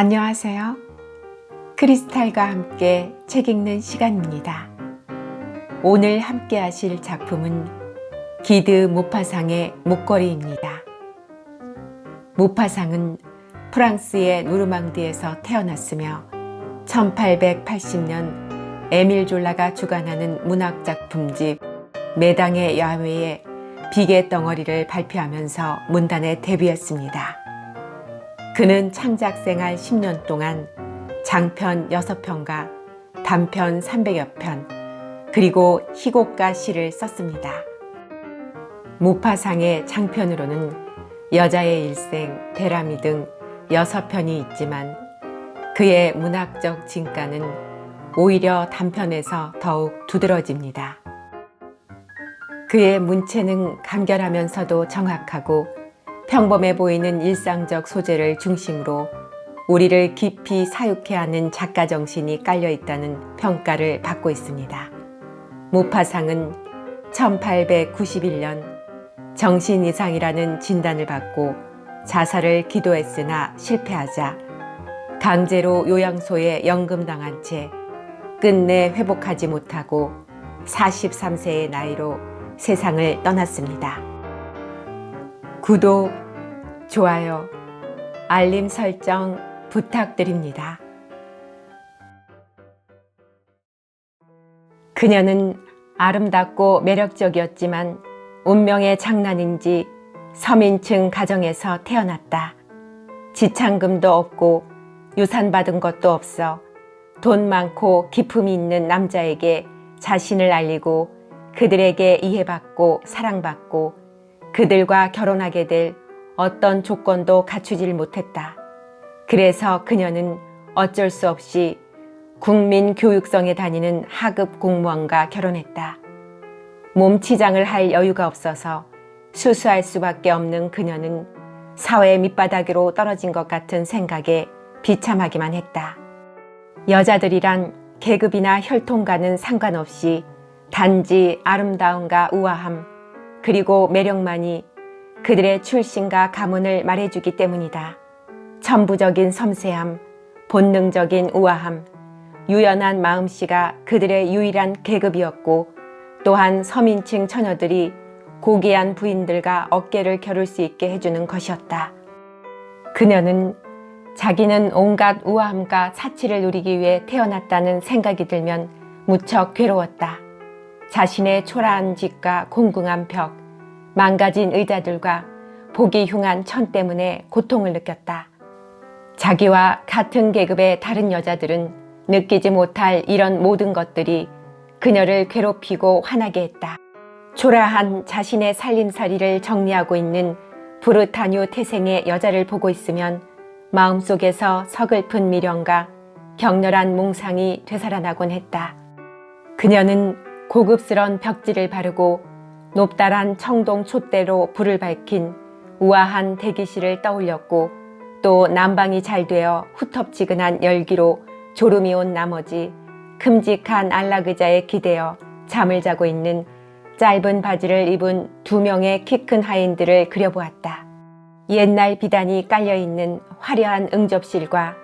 안녕하세요. 크리스탈과 함께 책 읽는 시간입니다. 오늘 함께 하실 작품은 기드 모파상의 목걸이입니다. 모파상은 프랑스의 누르망디에서 태어났으며 1880년 에밀 졸라가 주관하는 문학작품집 매당의 야외에 비계 덩어리를 발표하면서 문단에 데뷔했습니다. 그는 창작생활 10년 동안 장편 6편과 단편 300여 편, 그리고 희곡과 시를 썼습니다. 모파상의 장편으로는 여자의 일생, 대라미 등 6편이 있지만 그의 문학적 진가는 오히려 단편에서 더욱 두드러집니다. 그의 문체는 간결하면서도 정확하고 평범해 보이는 일상적 소재를 중심으로 우리를 깊이 사육해 하는 작가 정신이 깔려 있다는 평가를 받고 있습니다. 모파상은 1891년 정신 이상이라는 진단을 받고 자살을 기도했으나 실패하자 강제로 요양소에 연금당한 채 끝내 회복하지 못하고 43세의 나이로 세상을 떠났습니다. 구독, 좋아요, 알림 설정 부탁드립니다. 그녀는 아름답고 매력적이었지만 운명의 장난인지 서민층 가정에서 태어났다. 지창금도 없고 유산받은 것도 없어 돈 많고 기품이 있는 남자에게 자신을 알리고 그들에게 이해받고 사랑받고 그들과 결혼하게 될 어떤 조건도 갖추질 못했다. 그래서 그녀는 어쩔 수 없이 국민교육성에 다니는 하급 공무원과 결혼했다. 몸치장을 할 여유가 없어서 수수할 수밖에 없는 그녀는 사회 밑바닥으로 떨어진 것 같은 생각에 비참하기만 했다. 여자들이란 계급이나 혈통과는 상관없이 단지 아름다움과 우아함, 그리고 매력만이 그들의 출신과 가문을 말해주기 때문이다. 천부적인 섬세함, 본능적인 우아함, 유연한 마음씨가 그들의 유일한 계급이었고 또한 서민층 처녀들이 고귀한 부인들과 어깨를 겨룰 수 있게 해주는 것이었다. 그녀는 자기는 온갖 우아함과 사치를 누리기 위해 태어났다는 생각이 들면 무척 괴로웠다. 자신의 초라한 집과 공궁한 벽, 망가진 의자들과 보기 흉한 천 때문에 고통을 느꼈다. 자기와 같은 계급의 다른 여자들은 느끼지 못할 이런 모든 것들이 그녀를 괴롭히고 화나게 했다. 초라한 자신의 살림살이를 정리하고 있는 브르타뉴 태생의 여자를 보고 있으면 마음속에서 서글픈 미련과 격렬한 몽상이 되살아나곤 했다. 그녀는 고급스런 벽지를 바르고 높다란 청동 촛대로 불을 밝힌 우아한 대기실을 떠올렸고 또 난방이 잘 되어 후텁지근한 열기로 졸음이 온 나머지 큼직한 안락의자에 기대어 잠을 자고 있는 짧은 바지를 입은 2명의 키 큰 하인들을 그려보았다. 옛날 비단이 깔려있는 화려한 응접실과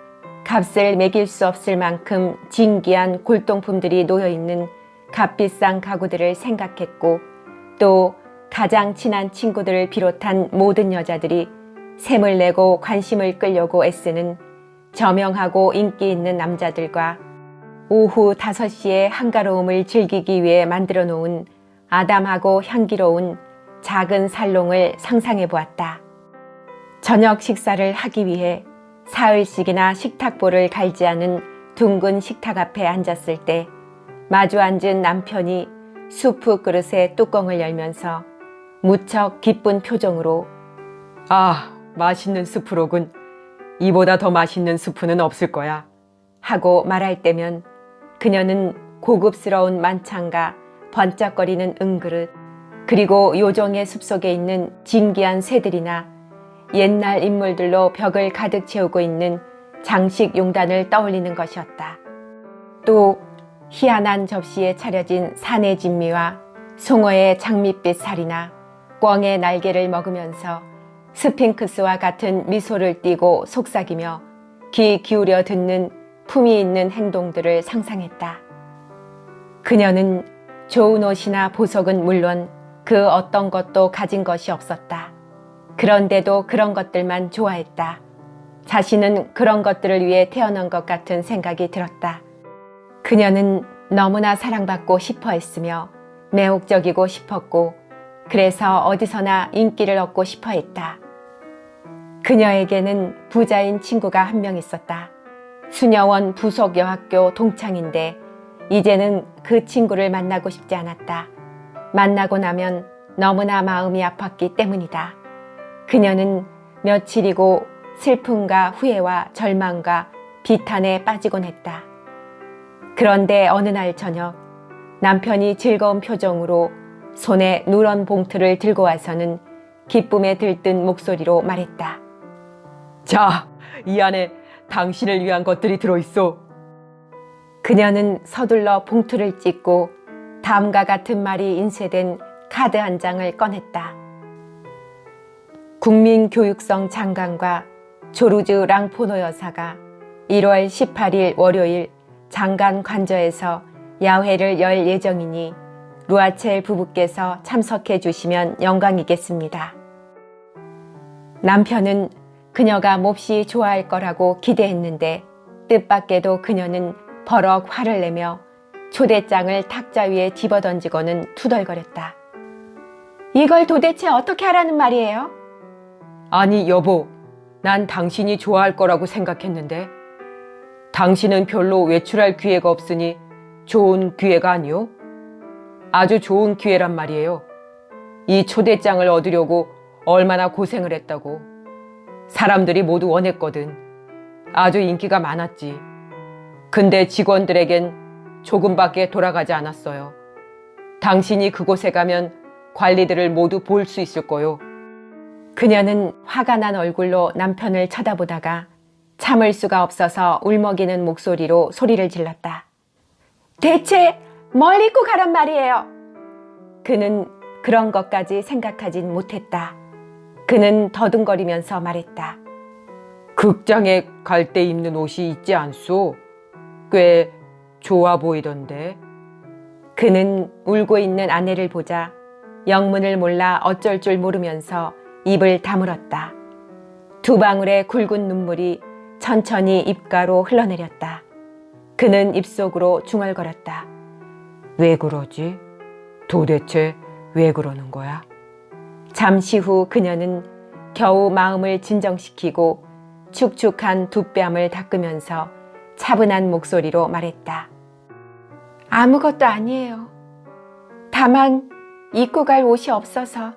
값을 매길 수 없을 만큼 진귀한 골동품들이 놓여있는 값비싼 가구들을 생각했고 또 가장 친한 친구들을 비롯한 모든 여자들이 샘을 내고 관심을 끌려고 애쓰는 저명하고 인기 있는 남자들과 오후 5시에 한가로움을 즐기기 위해 만들어 놓은 아담하고 향기로운 작은 살롱을 상상해 보았다. 저녁 식사를 하기 위해 사흘씩이나 식탁보를 갈지 않은 둥근 식탁 앞에 앉았을 때 마주 앉은 남편이 수프 그릇의 뚜껑을 열면서 무척 기쁜 표정으로 "아, 맛있는 수프로군. 이보다 더 맛있는 수프는 없을 거야." 하고 말할 때면 그녀는 고급스러운 만찬과 번쩍거리는 은그릇, 그리고 요정의 숲속에 있는 진귀한 새들이나 옛날 인물들로 벽을 가득 채우고 있는 장식 용단을 떠올리는 것이었다. 또 희한한 접시에 차려진 산의 진미와 송어의 장밋빛 살이나 꿩의 날개를 먹으면서 스핑크스와 같은 미소를 띠고 속삭이며 귀 기울여 듣는 품위 있는 행동들을 상상했다. 그녀는 좋은 옷이나 보석은 물론 그 어떤 것도 가진 것이 없었다. 그런데도 그런 것들만 좋아했다. 자신은 그런 것들을 위해 태어난 것 같은 생각이 들었다. 그녀는 너무나 사랑받고 싶어 했으며 매혹적이고 싶었고 그래서 어디서나 인기를 얻고 싶어 했다. 그녀에게는 부자인 친구가 한 명 있었다. 수녀원 부속여학교 동창인데 이제는 그 친구를 만나고 싶지 않았다. 만나고 나면 너무나 마음이 아팠기 때문이다. 그녀는 며칠이고 슬픔과 후회와 절망과 비탄에 빠지곤 했다. 그런데 어느 날 저녁 남편이 즐거운 표정으로 손에 누런 봉투를 들고 와서는 기쁨에 들뜬 목소리로 말했다. 자, 이 안에 당신을 위한 것들이 들어있어. 그녀는 서둘러 봉투를 찢고 다음과 같은 말이 인쇄된 카드 한 장을 꺼냈다. 국민교육성 장관과 조르주 랑포노 여사가 1월 18일 월요일 장관 관저에서 야회를 열 예정이니 루아첼 부부께서 참석해 주시면 영광이겠습니다. 남편은 그녀가 몹시 좋아할 거라고 기대했는데 뜻밖에도 그녀는 버럭 화를 내며 초대장을 탁자 위에 집어던지고는 투덜거렸다. 이걸 도대체 어떻게 하라는 말이에요? 아니 여보, 난 당신이 좋아할 거라고 생각했는데 당신은 별로 외출할 기회가 없으니 좋은 기회가 아니요? 아주 좋은 기회란 말이에요. 이 초대장을 얻으려고 얼마나 고생을 했다고. 사람들이 모두 원했거든. 아주 인기가 많았지. 근데 직원들에겐 조금밖에 돌아가지 않았어요. 당신이 그곳에 가면 관리들을 모두 볼 수 있을 거요. 그녀는 화가 난 얼굴로 남편을 쳐다보다가 참을 수가 없어서 울먹이는 목소리로 소리를 질렀다. 대체 뭘 입고 가란 말이에요? 그는 그런 것까지 생각하진 못했다. 그는 더듬거리면서 말했다. 극장에 갈 때 입는 옷이 있지 않소? 꽤 좋아 보이던데. 그는 울고 있는 아내를 보자 영문을 몰라 어쩔 줄 모르면서 입을 다물었다. 두 방울의 굵은 눈물이 천천히 입가로 흘러내렸다. 그는 입속으로 중얼거렸다. 왜 그러지? 도대체 왜 그러는 거야? 잠시 후 그녀는 겨우 마음을 진정시키고 축축한 두 뺨을 닦으면서 차분한 목소리로 말했다. 아무것도 아니에요. 다만 입고 갈 옷이 없어서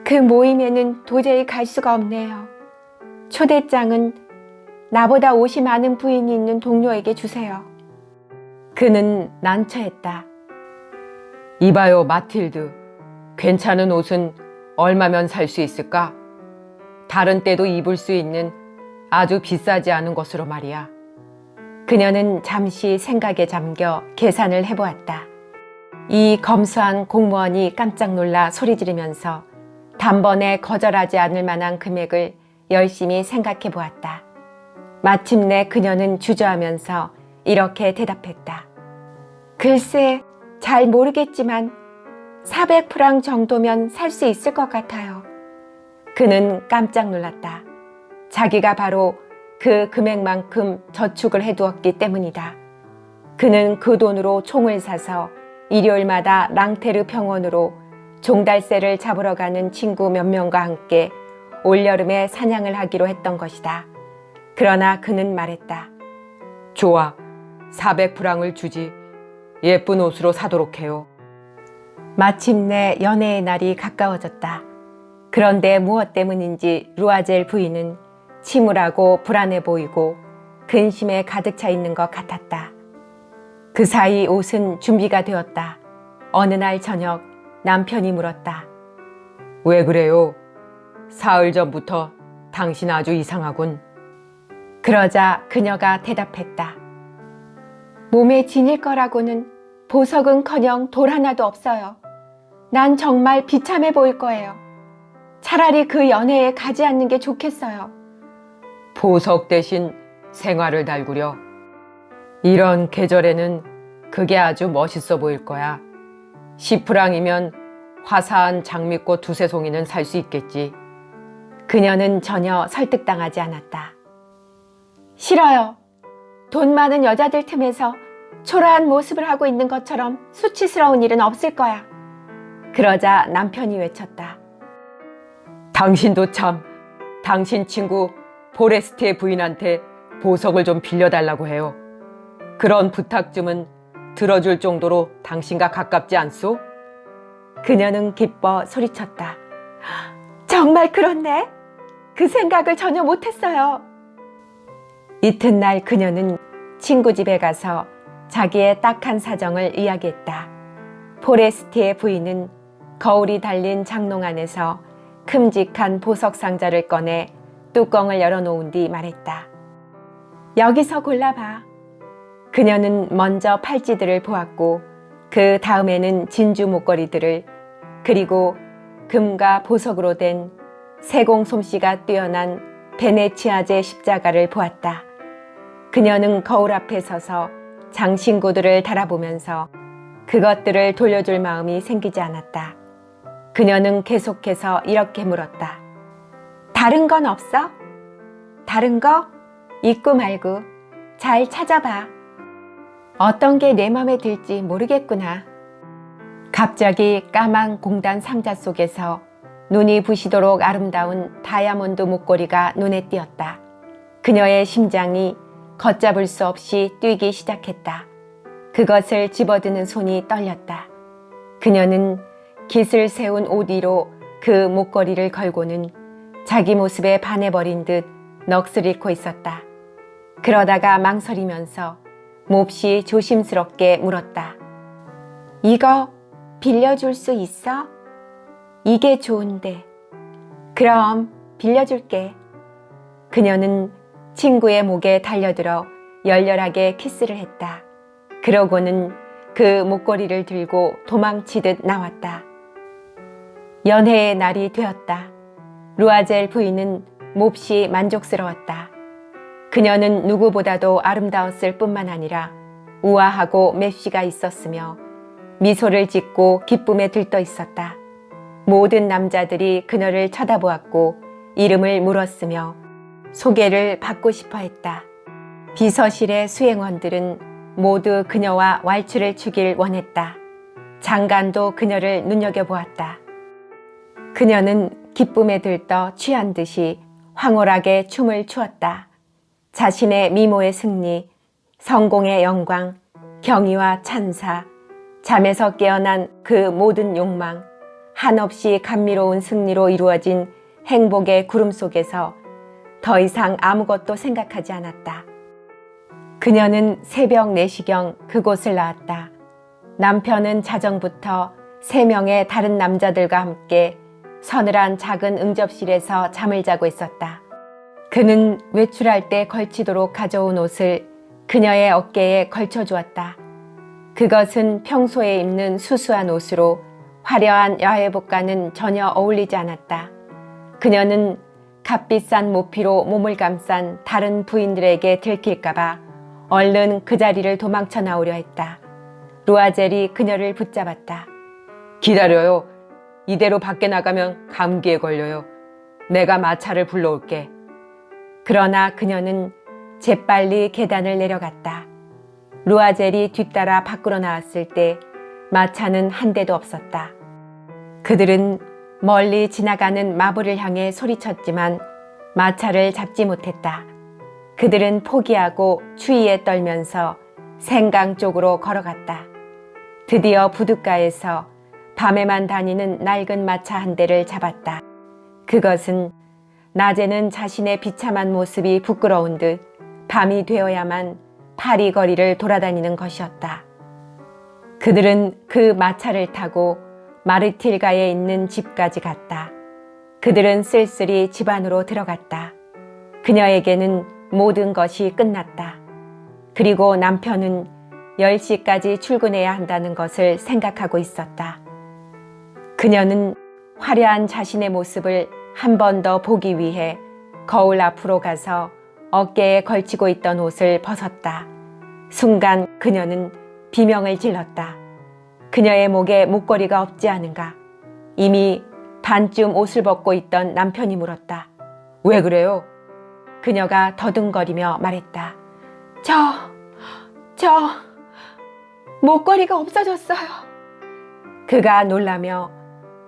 그 모임에는 도저히 갈 수가 없네요. 초대장은 나보다 옷이 많은 부인이 있는 동료에게 주세요. 그는 난처했다. 이봐요, 마틸드. 괜찮은 옷은 얼마면 살 수 있을까? 다른 때도 입을 수 있는 아주 비싸지 않은 것으로 말이야. 그녀는 잠시 생각에 잠겨 계산을 해보았다. 이 검소한 공무원이 깜짝 놀라 소리 지르면서 단번에 거절하지 않을 만한 금액을 열심히 생각해 보았다. 마침내 그녀는 주저하면서 이렇게 대답했다. 글쎄, 잘 모르겠지만 400프랑 정도면 살 수 있을 것 같아요. 그는 깜짝 놀랐다. 자기가 바로 그 금액만큼 저축을 해두었기 때문이다. 그는 그 돈으로 총을 사서 일요일마다 랑테르 병원으로 종달새를 잡으러 가는 친구 몇 명과 함께 올여름에 사냥을 하기로 했던 것이다. 그러나 그는 말했다. 좋아, 400프랑을 주지. 예쁜 옷으로 사도록 해요. 마침내 연애의 날이 가까워졌다. 그런데 무엇 때문인지 루아젤 부인은 침울하고 불안해 보이고 근심에 가득 차 있는 것 같았다. 그 사이 옷은 준비가 되었다. 어느 날 저녁 남편이 물었다. 왜 그래요? 사흘 전부터 당신 아주 이상하군. 그러자 그녀가 대답했다. 몸에 지닐 거라고는 보석은커녕 돌 하나도 없어요. 난 정말 비참해 보일 거예요. 차라리 그 연애에 가지 않는 게 좋겠어요. 보석 대신 생화를 달구려. 이런 계절에는 그게 아주 멋있어 보일 거야. 10프랑이면 화사한 장미꽃 두세 송이는 살 수 있겠지. 그녀는 전혀 설득당하지 않았다. 싫어요. 돈 많은 여자들 틈에서 초라한 모습을 하고 있는 것처럼 수치스러운 일은 없을 거야. 그러자 남편이 외쳤다. 당신도 참, 당신 친구 포레스트의 부인한테 보석을 좀 빌려달라고 해요. 그런 부탁쯤은 들어줄 정도로 당신과 가깝지 않소? 그녀는 기뻐 소리쳤다. 정말 그렇네. 그 생각을 전혀 못했어요. 이튿날 그녀는 친구 집에 가서 자기의 딱한 사정을 이야기했다. 포레스트의 부인은 거울이 달린 장롱 안에서 큼직한 보석 상자를 꺼내 뚜껑을 열어놓은 뒤 말했다. 여기서 골라봐. 그녀는 먼저 팔찌들을 보았고 그 다음에는 진주 목걸이들을, 그리고 금과 보석으로 된 세공 솜씨가 뛰어난 베네치아제 십자가를 보았다. 그녀는 거울 앞에 서서 장신구들을 달아보면서 그것들을 돌려줄 마음이 생기지 않았다. 그녀는 계속해서 이렇게 물었다. 다른 건 없어? 다른 거? 있고 말고 잘 찾아봐. 어떤 게 내 맘에 들지 모르겠구나. 갑자기 까만 공단 상자 속에서 눈이 부시도록 아름다운 다이아몬드 목걸이가 눈에 띄었다. 그녀의 심장이 걷잡을 수 없이 뛰기 시작했다. 그것을 집어드는 손이 떨렸다. 그녀는 깃을 세운 옷 위로 그 목걸이를 걸고는 자기 모습에 반해버린 듯 넋을 잃고 있었다. 그러다가 망설이면서 몹시 조심스럽게 물었다. 이거 빌려줄 수 있어? 이게 좋은데. 그럼 빌려줄게. 그녀는 친구의 목에 달려들어 열렬하게 키스를 했다. 그러고는 그 목걸이를 들고 도망치듯 나왔다. 연회의 날이 되었다. 루아젤 부인은 몹시 만족스러웠다. 그녀는 누구보다도 아름다웠을 뿐만 아니라 우아하고 맵시가 있었으며 미소를 짓고 기쁨에 들떠 있었다. 모든 남자들이 그녀를 쳐다보았고 이름을 물었으며 소개를 받고 싶어 했다. 비서실의 수행원들은 모두 그녀와 왈츠를 추길 원했다. 장관도 그녀를 눈여겨보았다. 그녀는 기쁨에 들떠 취한 듯이 황홀하게 춤을 추었다. 자신의 미모의 승리, 성공의 영광, 경의와 찬사, 잠에서 깨어난 그 모든 욕망, 한없이 감미로운 승리로 이루어진 행복의 구름 속에서 더 이상 아무것도 생각하지 않았다. 그녀는 새벽 4시경 그곳을 나왔다. 남편은 자정부터 3명의 다른 남자들과 함께 서늘한 작은 응접실에서 잠을 자고 있었다. 그는 외출할 때 걸치도록 가져온 옷을 그녀의 어깨에 걸쳐주었다. 그것은 평소에 입는 수수한 옷으로 화려한 야외복과는 전혀 어울리지 않았다. 그녀는 값비싼 모피로 몸을 감싼 다른 부인들에게 들킬까봐 얼른 그 자리를 도망쳐 나오려 했다. 루아젤이 그녀를 붙잡았다. 기다려요. 이대로 밖에 나가면 감기에 걸려요. 내가 마차를 불러올게. 그러나 그녀는 재빨리 계단을 내려갔다. 루아젤이 뒤따라 밖으로 나왔을 때 마차는 한 대도 없었다. 그들은 멀리 지나가는 마블을 향해 소리쳤지만 마차를 잡지 못했다. 그들은 포기하고 추위에 떨면서 생강 쪽으로 걸어갔다. 드디어 부둣가에서 밤에만 다니는 낡은 마차 한 대를 잡았다. 그것은 낮에는 자신의 비참한 모습이 부끄러운 듯 밤이 되어야만 파리거리를 돌아다니는 것이었다. 그들은 그 마차를 타고 마르틸가에 있는 집까지 갔다. 그들은 쓸쓸히 집 안으로 들어갔다. 그녀에게는 모든 것이 끝났다. 그리고 남편은 10시까지 출근해야 한다는 것을 생각하고 있었다. 그녀는 화려한 자신의 모습을 한 번 더 보기 위해 거울 앞으로 가서 어깨에 걸치고 있던 옷을 벗었다. 순간 그녀는 비명을 질렀다. 그녀의 목에 목걸이가 없지 않은가? 이미 반쯤 옷을 벗고 있던 남편이 물었다. 왜 그래요? 그녀가 더듬거리며 말했다. 저 목걸이가 없어졌어요. 그가 놀라며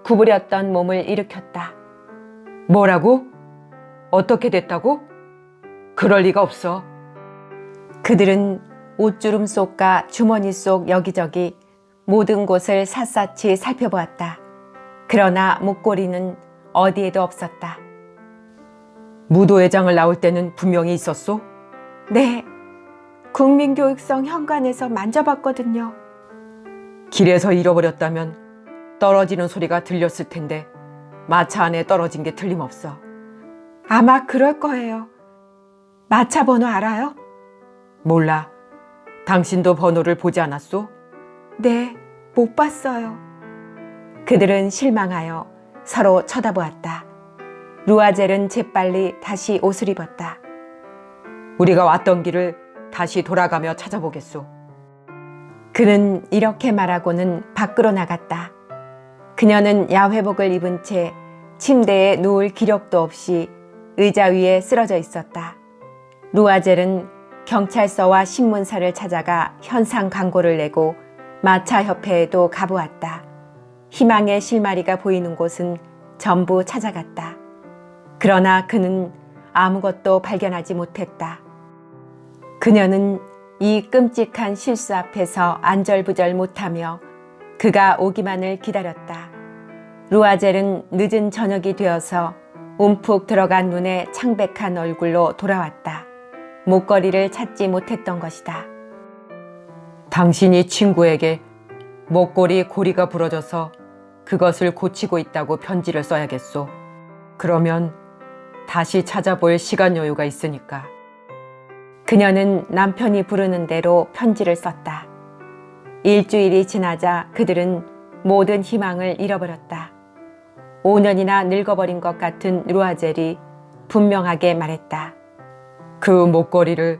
구부렸던 몸을 일으켰다. 뭐라고? 어떻게 됐다고? 그럴 리가 없어. 그들은 옷주름 속과 주머니 속 여기저기 모든 곳을 샅샅이 살펴보았다. 그러나 목걸이는 어디에도 없었다. 무도회장을 나올 때는 분명히 있었소? 네, 국민교육청 현관에서 만져봤거든요. 길에서 잃어버렸다면 떨어지는 소리가 들렸을 텐데 마차 안에 떨어진 게 틀림없어. 아마 그럴 거예요. 마차 번호 알아요? 몰라. 당신도 번호를 보지 않았소? 네, 못 봤어요. 그들은 실망하여 서로 쳐다보았다. 루아젤은 재빨리 다시 옷을 입었다. 우리가 왔던 길을 다시 돌아가며 찾아보겠소. 그는 이렇게 말하고는 밖으로 나갔다. 그녀는 야회복을 입은 채 침대에 누울 기력도 없이 의자 위에 쓰러져 있었다. 루아젤은 경찰서와 신문사를 찾아가 현상 광고를 내고 마차협회에도 가보았다. 희망의 실마리가 보이는 곳은 전부 찾아갔다. 그러나 그는 아무것도 발견하지 못했다. 그녀는 이 끔찍한 실수 앞에서 안절부절 못하며 그가 오기만을 기다렸다. 루아젤은 늦은 저녁이 되어서 움푹 들어간 눈에 창백한 얼굴로 돌아왔다. 목걸이를 찾지 못했던 것이다. 당신이 친구에게 목걸이 고리가 부러져서 그것을 고치고 있다고 편지를 써야겠소. 그러면 다시 찾아볼 시간 여유가 있으니까. 그녀는 남편이 부르는 대로 편지를 썼다. 일주일이 지나자 그들은 모든 희망을 잃어버렸다. 5년이나 늙어버린 것 같은 루아젤이 분명하게 말했다. 그 목걸이를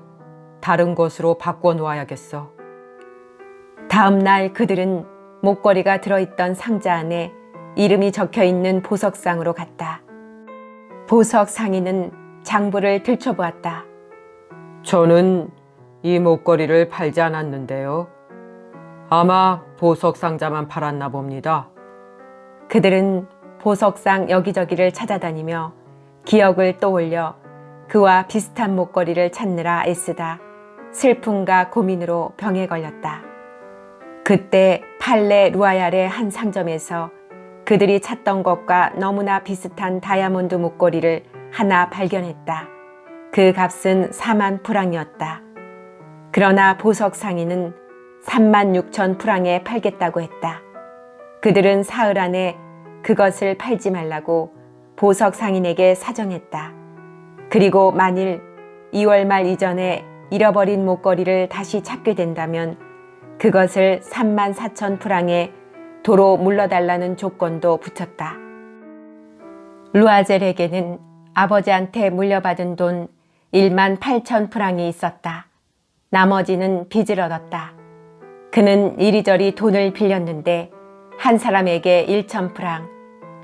다른 것으로 바꿔 놓아야겠어. 다음 날 그들은 목걸이가 들어있던 상자 안에 이름이 적혀있는 보석상으로 갔다. 보석 상인은 장부를 들춰보았다. 저는 이 목걸이를 팔지 않았는데요. 아마 보석 상자만 팔았나 봅니다. 그들은 보석상 여기저기를 찾아다니며 기억을 떠올려 그와 비슷한 목걸이를 찾느라 애쓰다 슬픔과 고민으로 병에 걸렸다. 그때 팔레 루아얄의 한 상점에서 그들이 찾던 것과 너무나 비슷한 다이아몬드 목걸이를 하나 발견했다. 그 값은 4만 프랑이었다. 그러나 보석 상인은 3만 6천 프랑에 팔겠다고 했다. 그들은 사흘 안에 그것을 팔지 말라고 보석 상인에게 사정했다. 그리고 만일 2월 말 이전에 잃어버린 목걸이를 다시 찾게 된다면 그것을 3만 4천 프랑에 도로 물러달라는 조건도 붙였다. 루아젤에게는 아버지한테 물려받은 돈 1만 8천 프랑이 있었다. 나머지는 빚을 얻었다. 그는 이리저리 돈을 빌렸는데 한 사람에게 1천 프랑,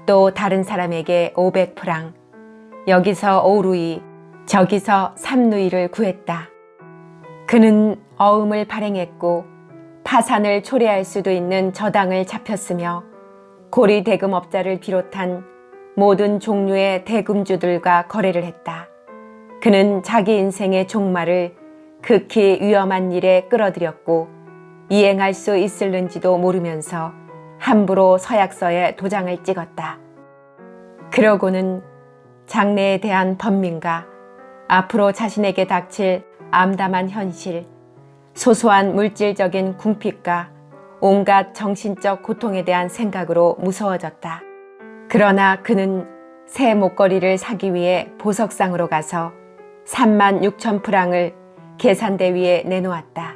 또 다른 사람에게 500 프랑, 여기서 5루이, 저기서 3루이를 구했다. 그는 어음을 발행했고 파산을 초래할 수도 있는 저당을 잡혔으며 고리 대금업자를 비롯한 모든 종류의 대금주들과 거래를 했다. 그는 자기 인생의 종말을 극히 위험한 일에 끌어들였고 이행할 수 있을는지도 모르면서 함부로 서약서에 도장을 찍었다. 그러고는 장래에 대한 번민과 앞으로 자신에게 닥칠 암담한 현실, 소소한 물질적인 궁핍과 온갖 정신적 고통에 대한 생각으로 무서워졌다. 그러나 그는 새 목걸이를 사기 위해 보석상으로 가서 3만 6천 프랑을 계산대 위에 내놓았다.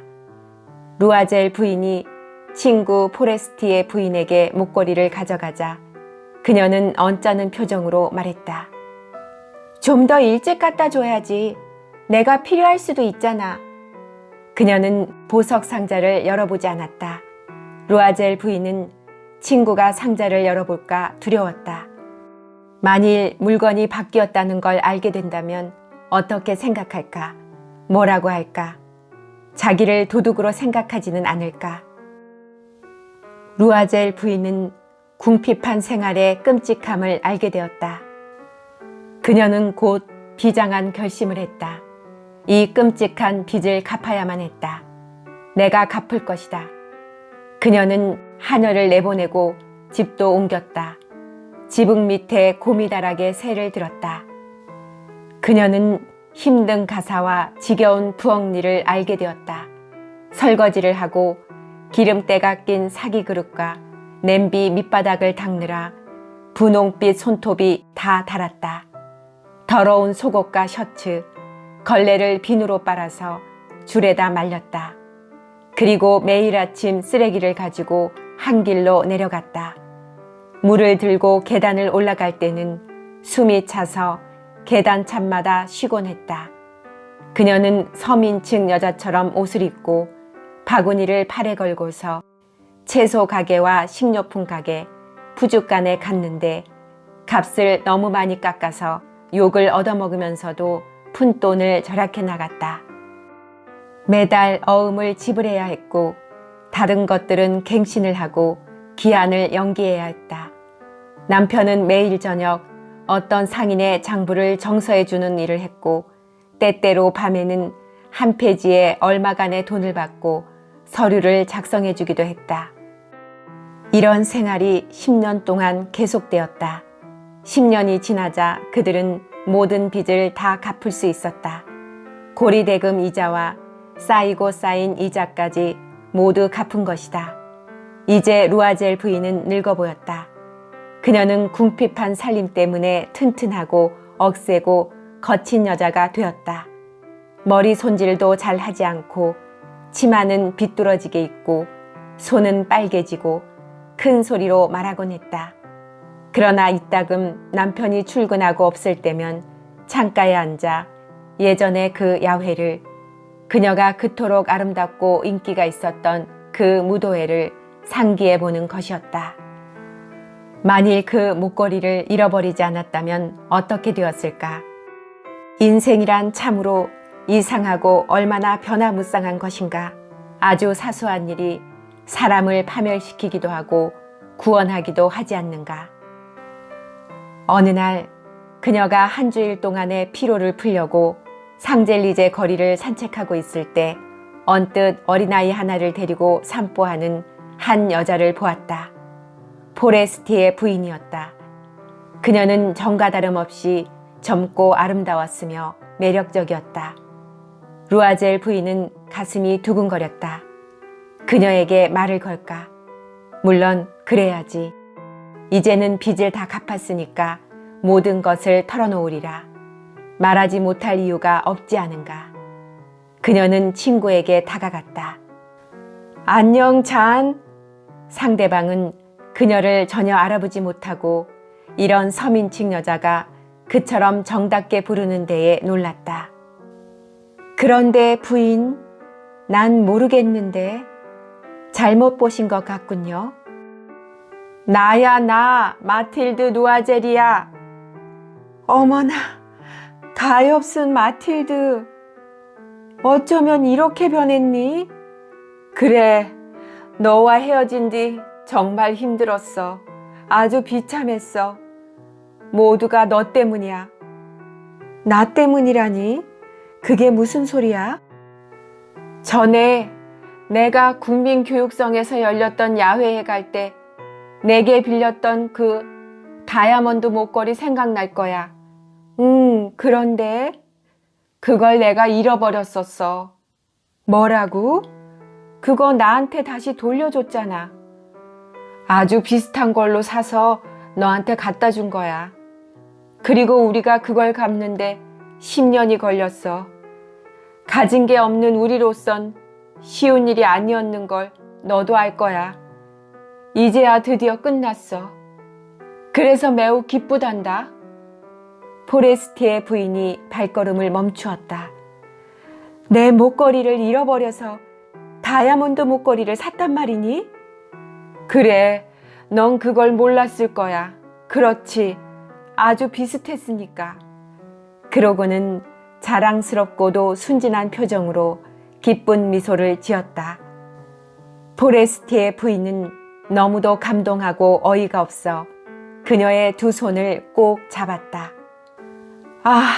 루아젤 부인이 친구 포레스티의 부인에게 목걸이를 가져가자 그녀는 언짢은 표정으로 말했다. 좀 더 일찍 갖다 줘야지. 내가 필요할 수도 있잖아. 그녀는 보석 상자를 열어보지 않았다. 루아젤 부인은 친구가 상자를 열어볼까 두려웠다. 만일 물건이 바뀌었다는 걸 알게 된다면 어떻게 생각할까? 뭐라고 할까? 자기를 도둑으로 생각하지는 않을까? 루아젤 부인은 궁핍한 생활의 끔찍함을 알게 되었다. 그녀는 곧 비장한 결심을 했다. 이 끔찍한 빚을 갚아야만 했다. 내가 갚을 것이다. 그녀는 하녀를 내보내고 집도 옮겼다. 지붕 밑에 고미다락에 새를 들었다. 그녀는 힘든 가사와 지겨운 부엌일을 알게 되었다. 설거지를 하고 기름때가 낀 사기 그릇과 냄비 밑바닥을 닦느라 분홍빛 손톱이 다 닳았다. 더러운 속옷과 셔츠, 걸레를 비누로 빨아서 줄에다 말렸다. 그리고 매일 아침 쓰레기를 가지고 한 길로 내려갔다. 물을 들고 계단을 올라갈 때는 숨이 차서 계단 참마다 쉬곤 했다. 그녀는 서민층 여자처럼 옷을 입고 바구니를 팔에 걸고서 채소 가게와 식료품 가게, 푸줏간에 갔는데 값을 너무 많이 깎아서 욕을 얻어먹으면서도 푼돈을 절약해 나갔다. 매달 어음을 지불해야 했고 다른 것들은 갱신을 하고 기한을 연기해야 했다. 남편은 매일 저녁 어떤 상인의 장부를 정서해 주는 일을 했고 때때로 밤에는 한 페이지에 얼마간의 돈을 받고 서류를 작성해 주기도 했다. 이런 생활이 10년 동안 계속되었다. 10년이 지나자 그들은 모든 빚을 다 갚을 수 있었다. 고리대금 이자와 쌓이고 쌓인 이자까지 모두 갚은 것이다. 이제 루아젤 부인은 늙어 보였다. 그녀는 궁핍한 살림 때문에 튼튼하고 억세고 거친 여자가 되었다. 머리 손질도 잘 하지 않고 치마는 비뚤어지게 입고 손은 빨개지고 큰 소리로 말하곤 했다. 그러나 이따금 남편이 출근하고 없을 때면 창가에 앉아 예전의 그 야회를, 그녀가 그토록 아름답고 인기가 있었던 그 무도회를 상기해 보는 것이었다. 만일 그 목걸이를 잃어버리지 않았다면 어떻게 되었을까? 인생이란 참으로 이상하고 얼마나 변화무쌍한 것인가. 아주 사소한 일이 사람을 파멸시키기도 하고 구원하기도 하지 않는가. 어느 날 그녀가 한 주일 동안의 피로를 풀려고 상젤리제 거리를 산책하고 있을 때 언뜻 어린아이 하나를 데리고 산보하는 한 여자를 보았다. 포레스티의 부인이었다. 그녀는 전과 다름없이 젊고 아름다웠으며 매력적이었다. 루아젤 부인은 가슴이 두근거렸다. 그녀에게 말을 걸까? 물론 그래야지. 이제는 빚을 다 갚았으니까 모든 것을 털어놓으리라. 말하지 못할 이유가 없지 않은가. 그녀는 친구에게 다가갔다. 안녕, 잔. 상대방은 그녀를 전혀 알아보지 못하고 이런 서민층 여자가 그처럼 정답게 부르는 데에 놀랐다. 그런데 부인, 난 모르겠는데 잘못 보신 것 같군요. 나야, 나 마틸드 루아젤이야. 어머나, 가엾은 마틸드. 어쩌면 이렇게 변했니? 그래, 너와 헤어진 뒤 정말 힘들었어. 아주 비참했어. 모두가 너 때문이야. 나 때문이라니? 그게 무슨 소리야? 전에 내가 국민교육성에서 열렸던 야회에 갈 때 내게 빌렸던 그 다이아몬드 목걸이 생각날 거야. 그런데 그걸 내가 잃어버렸었어. 뭐라고? 그거 나한테 다시 돌려줬잖아. 아주 비슷한 걸로 사서 너한테 갖다 준 거야. 그리고 우리가 그걸 갚는데 10년이 걸렸어. 가진 게 없는 우리로선 쉬운 일이 아니었는 걸 너도 알 거야. 이제야 드디어 끝났어. 그래서 매우 기쁘단다. 포레스티의 부인이 발걸음을 멈추었다. 내 목걸이를 잃어버려서 다이아몬드 목걸이를 샀단 말이니? 그래, 넌 그걸 몰랐을 거야. 그렇지, 아주 비슷했으니까. 그러고는 자랑스럽고도 순진한 표정으로 기쁜 미소를 지었다. 포레스티의 부인은 너무도 감동하고 어이가 없어 그녀의 두 손을 꼭 잡았다. 아,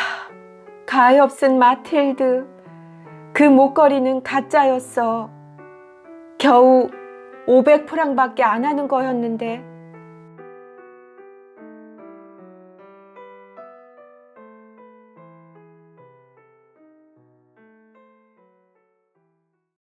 가엾은 마틸드. 그 목걸이는 가짜였어. 겨우 500프랑밖에 안 하는 거였는데